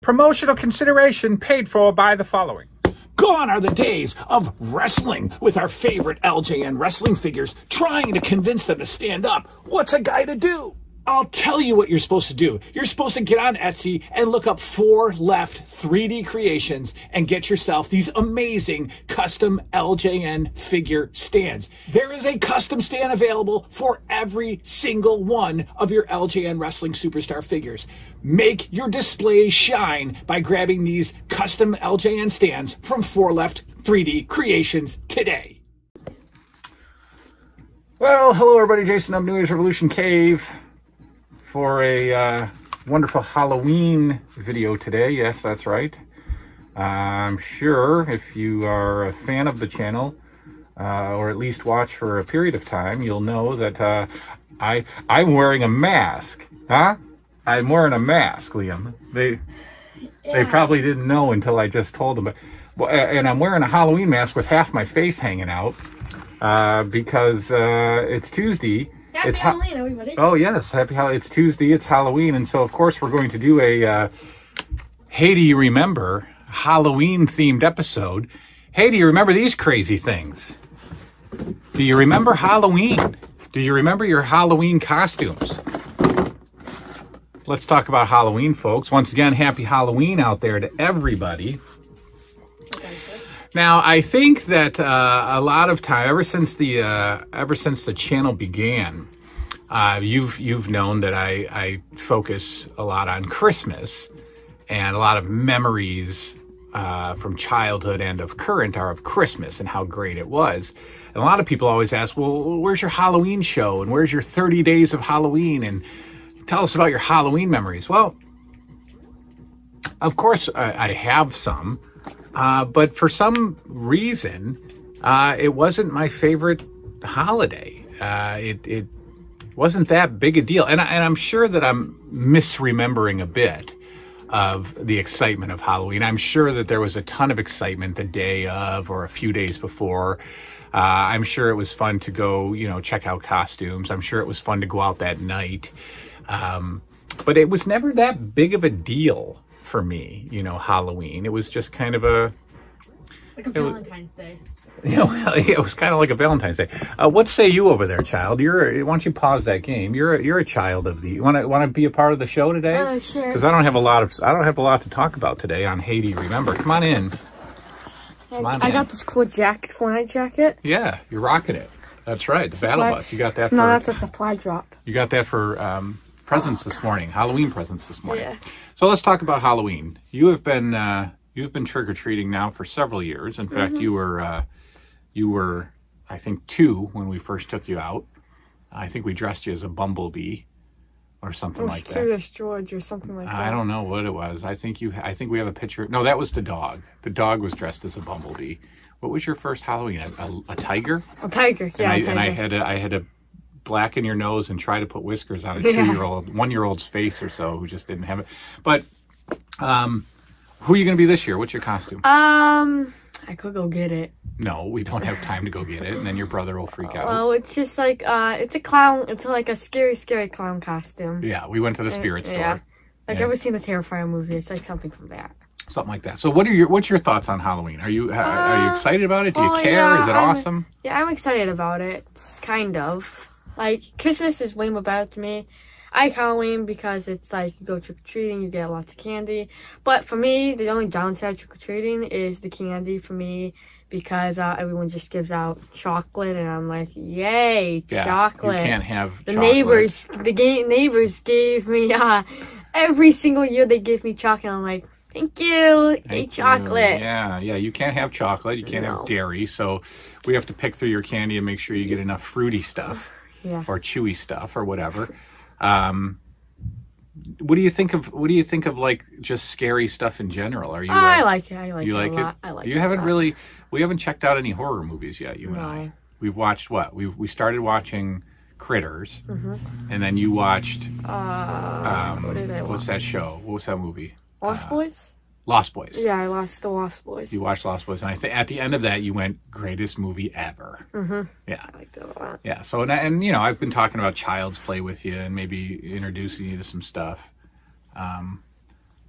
Promotional consideration paid for by the following. Gone are the days of wrestling with our favorite LJN wrestling figures, trying to convince them to stand up. What's a guy to do? I'll tell you what you're supposed to do. You're supposed to get on Etsy and look up 4 Left 3D Creations and get yourself these amazing custom LJN figure stands. There is a custom stand available for every single one of your LJN Wrestling Superstar figures. Make your display shine by grabbing these custom LJN stands from 4 Left 3D Creations today. Well, hello everybody, Jason of New Age Revolution Cave for a wonderful Halloween video today. Yes, that's right. I'm sure if you are a fan of the channel, or at least watch for a period of time, you'll know that I'm wearing a mask. Huh? I'm wearing a mask, Liam. They probably didn't know until I just told them. But, and I'm wearing a Halloween mask with half my face hanging out because it's Tuesday. Happy Halloween, everybody. Oh, yes. Happy Halloween. It's Tuesday. It's Halloween. And so, of course, we're going to do a Hey, do you remember Halloween-themed episode. Hey, do you remember these crazy things? Do you remember Halloween? Do you remember your Halloween costumes? Let's talk about Halloween, folks. Once again, happy Halloween out there to everybody. Now, I think that a lot of time, ever since the channel began, you've known that I focus a lot on Christmas, and a lot of memories from childhood and of current are of Christmas and how great it was. And a lot of people always ask, well, where's your Halloween show? And where's your 30 days of Halloween? And tell us about your Halloween memories. Well, of course, I have some. But for some reason, it wasn't my favorite holiday. It wasn't that big a deal. And I'm sure that I'm misremembering a bit of the excitement of Halloween. I'm sure that there was a ton of excitement the day of or a few days before. I'm sure it was fun to go, check out costumes. I'm sure it was fun to go out that night. But it was never that big of a deal for me, Halloween. It was just kind of like a Valentine's Day. It was kind of like a Valentine's Day. What say you over there, child? Why don't you pause that game? You're a child of the. You want to be a part of the show today? Sure. Because I don't have a lot to talk about today on Hey, do you remember? Come on in. I got this cool Fortnite jacket. Yeah, you're rocking it. That's right. The Battle Bus. You got that for... No, that's a supply drop. You got that for presents this morning. Halloween presents this morning. Yeah. So let's talk about Halloween. You've been trick-or-treating now for several years. In fact, you were, I think, 2 when we first took you out. I think we dressed you as a bumblebee or something like that. Curious George or something like that. I don't know what it was. I think we have a picture. No, that was the dog. The dog was dressed as a bumblebee. What was your first Halloween? A tiger? A tiger, yeah. And I had to blacken your nose and try to put whiskers on a 1-year-old's face or so who just didn't have it. But who are you going to be this year? What's your costume? I could go get it. No, we don't have time to go get it, and then your brother will freak out. Well, it's just like it's a clown. It's like a scary clown costume. Yeah, we went to the spirit store. Yeah, ever seen the Terrifier movie? It's like something from that. Something like that. So, what's your thoughts on Halloween? Are you excited about it? Do you care? Yeah, Is it awesome? Yeah, I'm excited about it. Kind of. Like Christmas is way more better to me. I like Halloween because it's like you go trick-or-treating, you get lots of candy. But for me, the only downside of trick-or-treating is the candy for me because everyone just gives out chocolate and I'm like, yay, chocolate. You can't have the chocolate. Neighbors gave me, every single year they give me chocolate. I'm like, thank you, chocolate. Yeah, you can't have chocolate, you can't have dairy, so we have to pick through your candy and make sure you get enough fruity stuff or chewy stuff or whatever. What do you think of like just scary stuff in general? Are you? I like it. I like you it like a it. lot. I like you it. haven't really. We haven't checked out any horror movies yet. You and I. We've watched what? We started watching Critters, and then you watched. What did I watch? What's that show? What was that movie? Lost Boys. Lost Boys. Yeah, I watched the Lost Boys. You watched Lost Boys, and I think at the end of that, you went, greatest movie ever. Yeah. I liked it a lot. Yeah, so, and I've been talking about Child's Play with you and maybe introducing you to some stuff.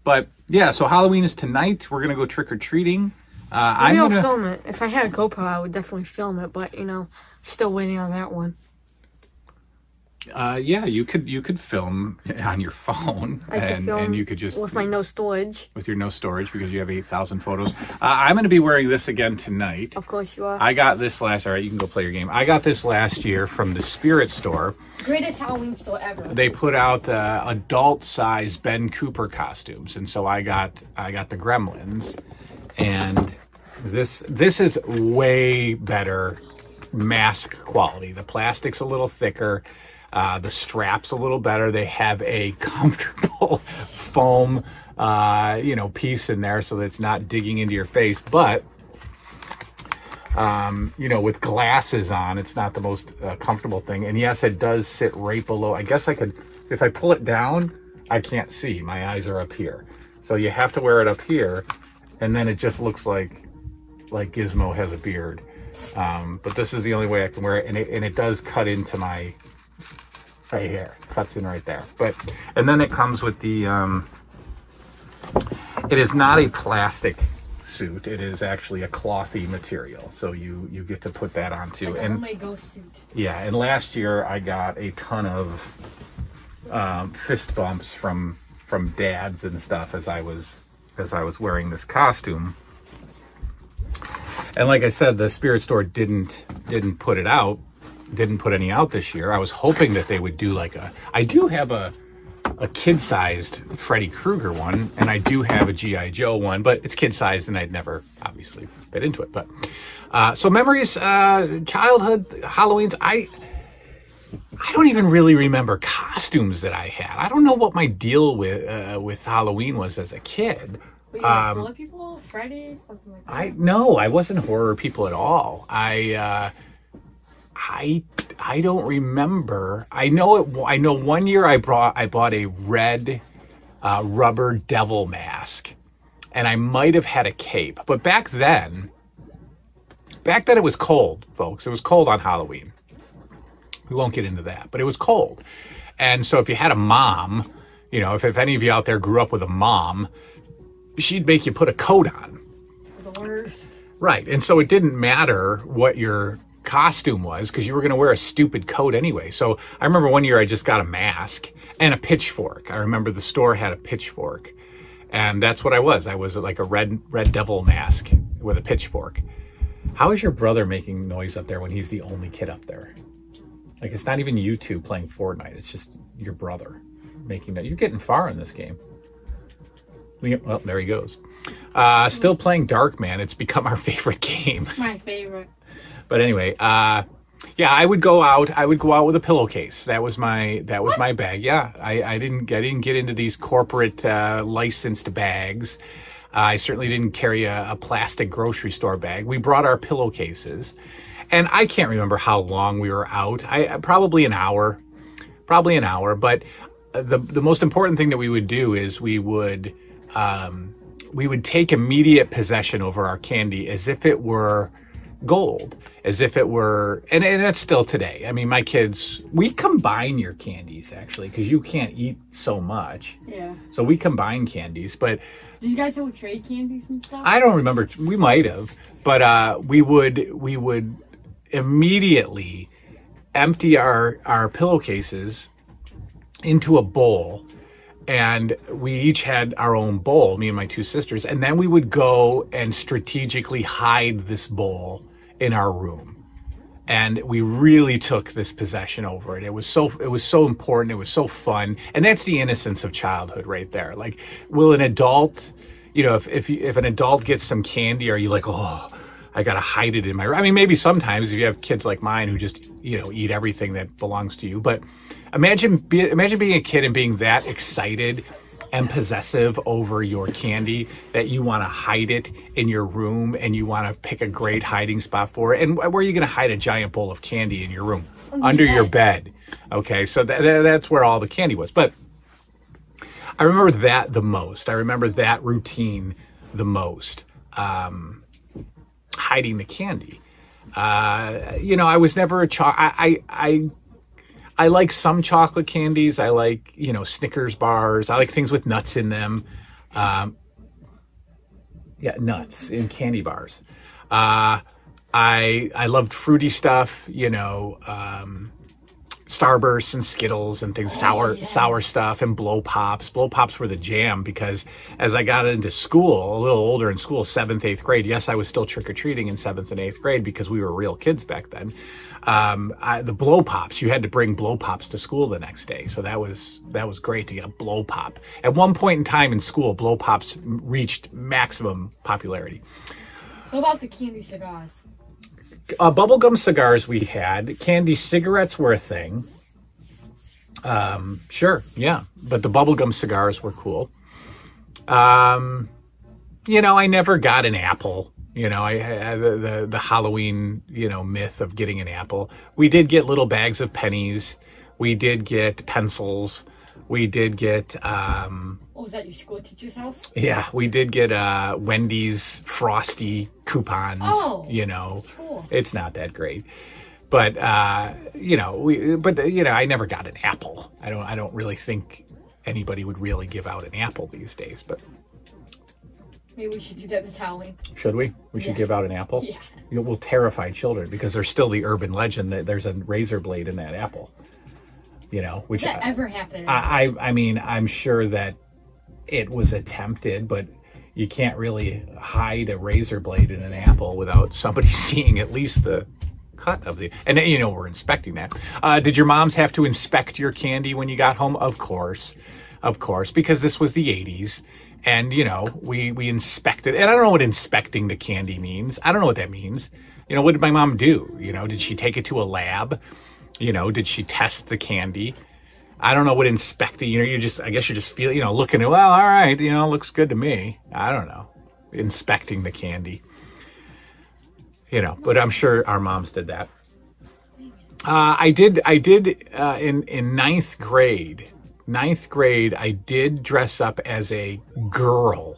But yeah, so Halloween is tonight. We're gonna go trick or treating. Maybe I'll film it. If I had a GoPro, I would definitely film it. But still waiting on that one. Yeah, you could film on your phone, and you could just with my no storage. With your no storage because you have 8,000 photos. I'm going to be wearing this again tonight. Of course you are. I got this all right, you can go play your game. I got this last year from the Spirit Store. Greatest Halloween store ever. They put out adult-size Ben Cooper costumes, and so I got the Gremlins, and this is way better mask quality. The plastic's a little thicker. The strap's a little better. They have a comfortable foam, piece in there so that it's not digging into your face. But, with glasses on, it's not the most comfortable thing. And yes, it does sit right below. I guess I could, if I pull it down, I can't see. My eyes are up here. So you have to wear it up here. And then it just looks like Gizmo has a beard. But this is the only way I can wear it. And it does cut into my... right here, cuts in right there. And then it comes with the, it is not a plastic suit. It is actually a clothy material. So you get to put that on too. Like and my ghost suit. Yeah, and last year I got a ton of fist bumps from dads and stuff as I was wearing this costume. And like I said, the Spirit Store didn't put it out. Didn't put any out this year. I was hoping that they would do I do have a kid-sized Freddy Krueger one, and I do have a G.I. Joe one, but it's kid-sized, and I'd never obviously fit into it. But so memories, childhood, Halloween's. I don't even really remember costumes that I had. I don't know what my deal with Halloween was as a kid. Were you horror people, Freddy, something like that? No, I wasn't horror people at all. I don't remember. I know one year I bought a red rubber devil mask, and I might have had a cape. But back then it was cold, folks. It was cold on Halloween. We won't get into that, but it was cold. And so if you had a mom, if any of you out there grew up with a mom, she'd make you put a coat on. The worst. Right. And so it didn't matter what your costume was because you were going to wear a stupid coat anyway. So I remember one year I just got a mask and a pitchfork. I remember the store had a pitchfork, and that's what I was. I was like a red devil mask with a pitchfork. How is your brother making noise up there when he's the only kid up there? Like, it's not even you two playing Fortnite. It's just your brother making noise. You're getting far in this game. Well, there he goes. Still playing Darkman. It's become our favorite game. My favorite. But anyway, yeah, I would go out with a pillowcase. That was my bag. Yeah, I didn't get into these corporate licensed bags. I certainly didn't carry a plastic grocery store bag. We brought our pillowcases, and I can't remember how long we were out. Probably an hour. But the most important thing that we would do is we would take immediate possession over our candy as if it were gold, as if it were, and that's still today. I mean, my kids, we combine your candies actually because you can't eat so much. Yeah. So we combine candies, but did you guys ever trade candies and stuff? I don't remember. We might have, but we would immediately empty our pillowcases into a bowl. And we each had our own bowl, me and my two sisters, and then we would go and strategically hide this bowl in our room. And we really took this possession over it. It was so important. It was so fun. And that's the innocence of childhood right there. Like, will an adult, if an adult gets some candy, are you like, oh, I got to hide it in my room? I mean, maybe sometimes if you have kids like mine who just, eat everything that belongs to you. But imagine being a kid and being that excited and possessive over your candy that you want to hide it in your room and you want to pick a great hiding spot for it. And where are you going to hide a giant bowl of candy in your room? Under your bed. Okay, so that's where all the candy was. But I remember that the most. I remember that routine the most. Hiding the candy. I was never a I like some chocolate candies. I like, Snickers bars. I like things with nuts in them. Yeah, nuts in candy bars. I loved fruity stuff, you know, Starbursts and Skittles and things, sour stuff, and Blow Pops. Blow Pops were the jam because as I got into school, a little older in school, 7th, 8th grade, yes, I was still trick-or-treating in 7th and 8th grade because we were real kids back then. The Blow Pops, you had to bring Blow Pops to school the next day. So that was great to get a Blow Pop. At one point in time in school, Blow Pops reached maximum popularity. What about the candy cigars? Bubblegum cigars we had. Candy cigarettes were a thing. Sure, yeah. But the bubblegum cigars were cool. You know, I never got an apple. You know, I had the Halloween, you know, myth of getting an apple. We did get little bags of pennies. We did get pencils. We did get... Oh, was that your school teacher's house? Yeah, we did get Wendy's Frosty coupons. Oh, you know, cool. It's not that great, but you know, I never got an apple. I don't really think anybody would really give out an apple these days. But maybe we should do that this Halloween. Should we? We should give out an apple. Yeah. You know, we'll terrify children because there's still the urban legend that there's a razor blade in that apple. You know, which Did that ever happen? I mean, I'm sure that it was attempted, but you can't really hide a razor blade in an apple without somebody seeing at least the cut of the, and you know, we're inspecting that. Did your moms have to inspect your candy when you got home? Of course, because this was the 80s. And, you know, we inspected, and I don't know what inspecting the candy means. I don't know what that means. You know, what did my mom do? You know, did she take it to a lab? You know, did she test the candy? I don't know what inspecting, you know, I guess you just feel, you know, looking at, well, all right, you know, looks good to me. I don't know. Inspecting the candy. You know, but I'm sure our moms did that. I did in ninth grade, I did dress up as a girl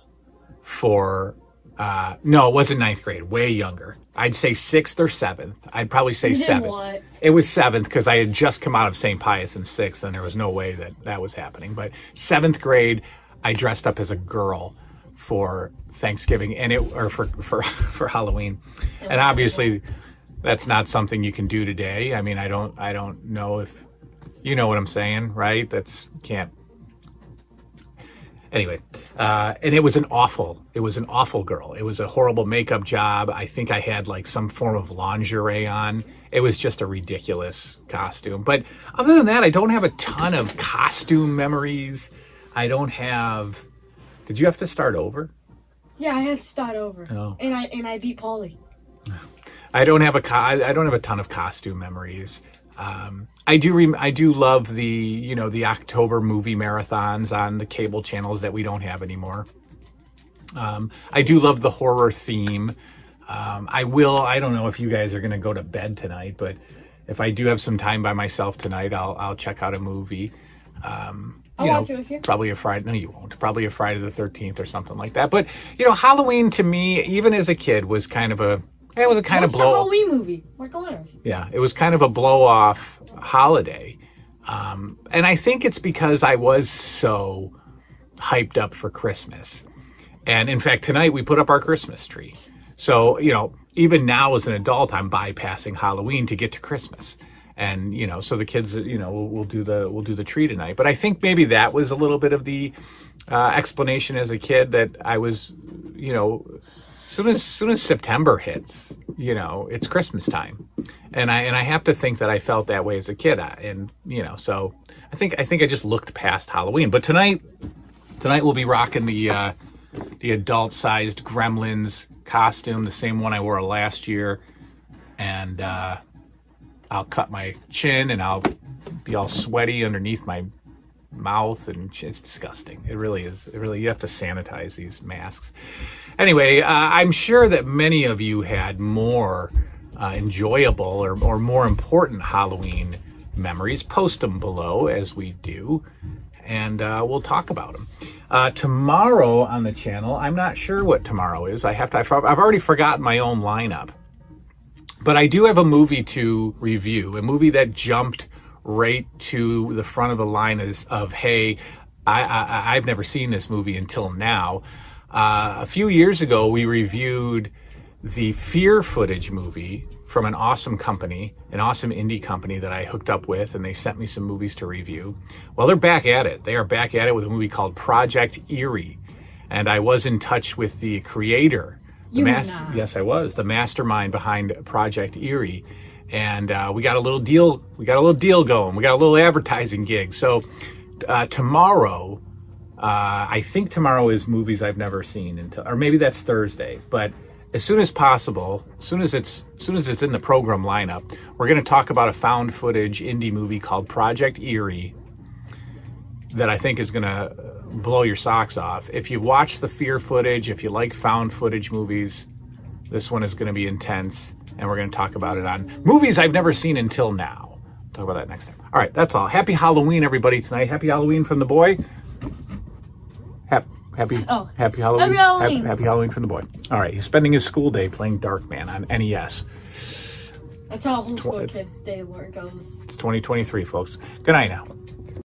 for, no, it wasn't ninth grade, way younger. I'd say 6th or 7th. I'd probably say 7th. What? It was 7th because I had just come out of St. Pius in 6th, and there was no way that was happening. But 7th grade, I dressed up as a girl for Thanksgiving or for Halloween. And obviously, that's not something you can do today. I mean, I don't know if you know what I'm saying, right? Can't. Anyway, and it was an awful girl. It was a horrible makeup job. I think I had like some form of lingerie on. It was just a ridiculous costume. But other than that, I don't have a ton of costume memories. I don't have, did you have to start over? Yeah, I had to start over. Oh. And I beat Paulie. I don't have a ton of costume memories. I do love the October movie marathons on the cable channels that we don't have anymore. I do love the horror theme. I don't know if you guys are going to go to bed tonight, but if I do have some time by myself tonight, I'll check out a movie. I'll watch it with you. Probably a Friday. No, you won't. Probably a Friday the 13th or something like that. But, you know, Halloween to me, even as a kid, was kind of a, it was a kind of blow. Halloween movie? Michael Myers. Yeah, it was kind of a blow-off holiday. And I think it's because I was so hyped up for Christmas. And in fact, tonight we put up our Christmas tree. So, you know, even now as an adult, I'm bypassing Halloween to get to Christmas. And, you know, so the kids, you know, we'll do the tree tonight. But I think maybe that was a little bit of the explanation as a kid that I was, you know, as soon as September hits, you know, it's Christmas time. And I have to think that I felt that way as a kid. And, you know, so I think I just looked past Halloween. But tonight we'll be rocking the adult-sized Gremlins costume, the same one I wore last year. And I'll cut my chin and I'll be all sweaty underneath my mouth, and it's disgusting. It really is. You have to sanitize these masks. Anyway, I'm sure that many of you had more enjoyable or more important Halloween memories. Post them below as we do, and we'll talk about them. Tomorrow on the channel, I'm not sure what tomorrow is. I've already forgotten my own lineup. But I do have a movie to review, a movie that jumped right to the front of the line of, hey, I've never seen this movie until now. A few years ago, we reviewed the Fear Footage movie from an awesome company, an awesome indie company that I hooked up with, and they sent me some movies to review. Well, they're back at it. They are back at it with a movie called Project Eerie. And I was in touch with the creator. Yes, I was. The mastermind behind Project Eerie. And we got a little deal. We got a little deal going. We got a little advertising gig. So tomorrow, I think tomorrow is movies I've never seen until, or maybe that's Thursday. But as soon as possible, as soon as it's in the program lineup, we're going to talk about a found footage indie movie called Project Eerie that I think is going to blow your socks off. If you watch the Fear Footage, if you like found footage movies, this one is going to be intense, and we're going to talk about it on movies I've never seen until now. Talk about that next time. All right, that's all. Happy Halloween, everybody, tonight. Happy Halloween from the boy. Happy Halloween. Happy Halloween. Happy Halloween from the boy. All right, he's spending his school day playing Darkman on NES. That's how homeschool kids' day goes. It's 2023, folks. Good night now.